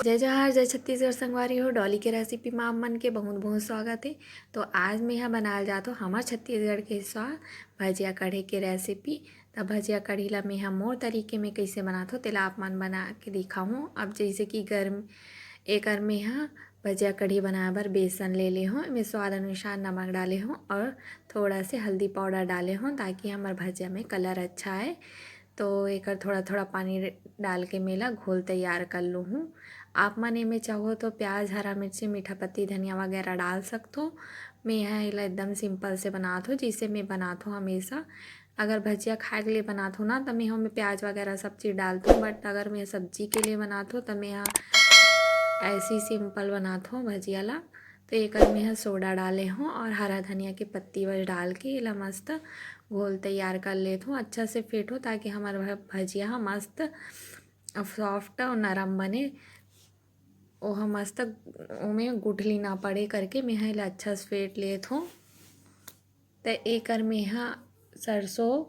जय जवाहर जय छत्तीसगढ़ संगवारी हो। डॉली के रेसिपी में आप मन के बहुत बहुत स्वागत है। तो आज मैं यहाँ बनाल जात हो हमार छत्तीसगढ़ के स्वाद भजिया कढ़ी के रेसिपी। तब भजिया कढ़ी ला मैं मोर तरीके में कैसे बनात हो तेला आप मन बना के दिखाऊँ। अब जैसे कि गर्म एक में यहाँ भजिया कढ़ी बनाए बर बेसन ले हो, मैं स्वाद अनुसार नमक डाले हो और थोड़ा से हल्दी पाउडर डाले हो ताकि हमार भजिया में कलर अच्छा आए। तो एक थोड़ा थोड़ा पानी डाल के मेला घोल तैयार कर लूँ हूँ। आप मन में चाहो तो प्याज, हरा मिर्ची, मीठा पत्ती, धनिया वगैरह डाल सकते हो। मैं यहाँ एकदम सिंपल से बनात हूँ जिसे मैं बनात हूँ हमेशा। अगर भजिया खाए के लिए बनात हूँ ना तो मैं हमें प्याज वगैरह सब चीज़ डालती हूँ, बट अगर मैं सब्जी के लिए बनात हूँ तो मैं यहाँ ऐसी सिंपल बनात हूँ भजिया ला। तो एक में यहाँ सोडा डाले हूँ और हरा धनिया की पत्ती बस डाल के इला मस्त घोल तैयार कर लेती हूँ। अच्छा से फिट हो ताकि हमारा भजिया मस्त सॉफ्ट और नरम बने। ओह मस्त में गुठली ना पड़े करके मैं यहाँ अच्छा से फेंट लेत हूँ। तो एक में यहाँ सरसों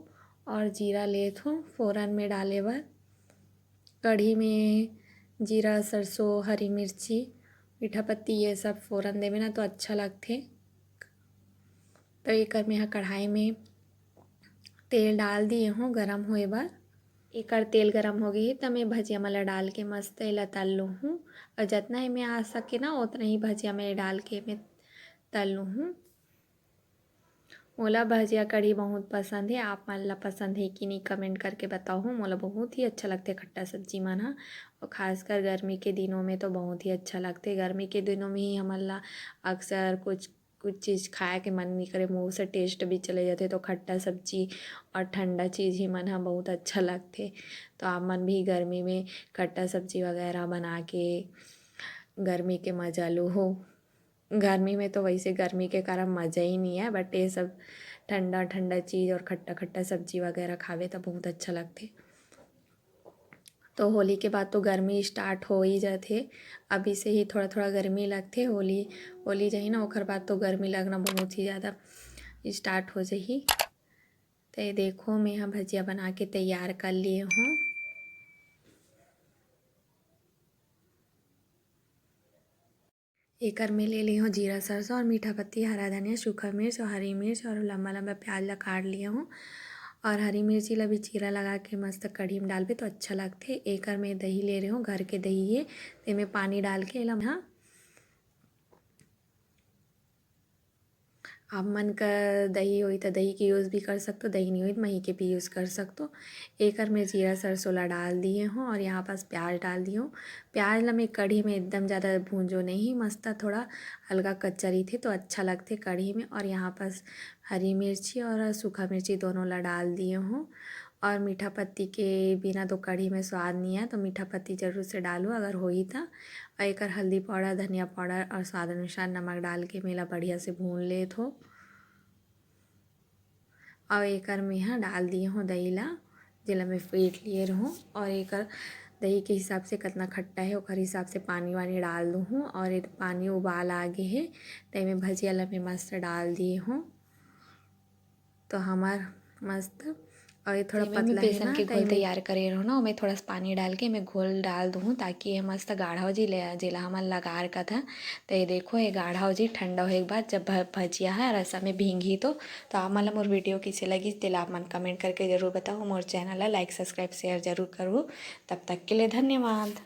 और जीरा लेत हूँ फोरन में डाले बर। कढ़ी में जीरा, सरसों, हरी मिर्ची, मीठा पत्ती ये सब फोरन देवे ना तो अच्छा लगते। तो एक में यहाँ कढ़ाई में तेल डाल दिए हूँ गरम हुए बर। एक तेल गरम हो गई तो मैं भजिया मला डाल के मस्त इला तल लूँ हूँ और जितना ही मैं आ सके ना उतना ही भजिया में डाल के मैं तल लूँ हूँ। मोला भजिया कढ़ी बहुत पसंद है। आप मन ला पसंद है कि नहीं कमेंट करके बताओ। मोला बहुत ही अच्छा लगते खट्टा सब्जी मन हा, और खासकर गर्मी के दिनों में तो बहुत ही अच्छा लगते। गर्मी के दिनों में ही हमन ला अक्सर कुछ चीज़ खाए के मन नहीं करे, मुँह से टेस्ट भी चले जाते। तो खट्टा सब्जी और ठंडा चीज़ ही मन हा बहुत अच्छा लगते। तो आप मन भी गर्मी में खट्टा सब्जी वगैरह बना के गर्मी के मजा लो हो। गर्मी में तो वैसे गर्मी के कारण मज़ा ही नहीं है, बट ये सब ठंडा ठंडा चीज़ और खट्टा खट्टा सब्जी वगैरह खावे तो बहुत अच्छा लगते। तो होली के बाद तो गर्मी स्टार्ट हो ही जाते। अभी से ही थोड़ा थोड़ा गर्मी लगते। होली जाही ना ओकर बाद तो गर्मी लगना बहुत ही ज़्यादा स्टार्ट हो जाही। तो ये देखो मैं यहाँ भजिया बना के तैयार कर लिए हूँ। एक में ले ली हूँ जीरा, सरसों और मीठा पत्ती, हरा धनिया, सूखा मिर्च और हरी मिर्च और लंबा लंबा प्याज ला काट लिया हूँ। और हरी मिर्ची ला भी चीरा लगा के मस्त कढ़ी में डालबे तो अच्छा लगते। एक में दही ले रही हूँ, घर के दही है तो में पानी डाल के हाँ आप मन का दही होई तो दही के यूज़ भी कर सकते हो, दही नहीं हुई तो मही के भी यूज़ कर सकते हो। एक में जीरा सरसों ला डाल दिए हूँ और यहाँ पास प्याज डाल दी हूँ। प्याज ला मैं कढ़ी में एकदम ज़्यादा भूंजो नहीं, मस्त थोड़ा हल्का कच्चा रही थे तो अच्छा लगते कढ़ी में। और यहाँ पास हरी मिर्ची और सूखा मिर्ची दोनों ला डाल दिए हूँ। और मीठा पत्ती के बिना तो कढ़ी में स्वाद नहीं है, तो मीठा पत्ती ज़रूर से डालो अगर हो ही था। और एक हल्दी पाउडर, धनिया पाउडर और स्वाद अनुसार नमक डाल के मेला बढ़िया से भून ले थो। और एक में यहाँ डाल दिए हूँ दही ला जिला में फेंट लिए रहूँ। और एक दही के हिसाब से कितना खट्टा है और हिसाब से पानी वानी डाल दूँ हूँ। और ये पानी उबाल आगे है तो में भजिया ला में मस्त डाल दिए हूँ। तो हमार मस्त और ये थोड़ा पतला है ना बेसन के तो घोल में तैयार करे रहो ना, मैं थोड़ा सा पानी डाल के मैं घोल डाल दूँ ताकि ये मस्त गाढ़ा हो जी। जिला हमन लगार का था तो ये देखो ये गाढ़ा हो जी। ठंडा होए के बाद जब भजिया है रसा में भींगी तो आप मन ला मोर वीडियो कैसे लगी तेला आप मन कमेंट करके जरूर बताओ। मोर चैनल ला लाइक सब्सक्राइब शेयर जरूर करो। तब तक के लिए धन्यवाद।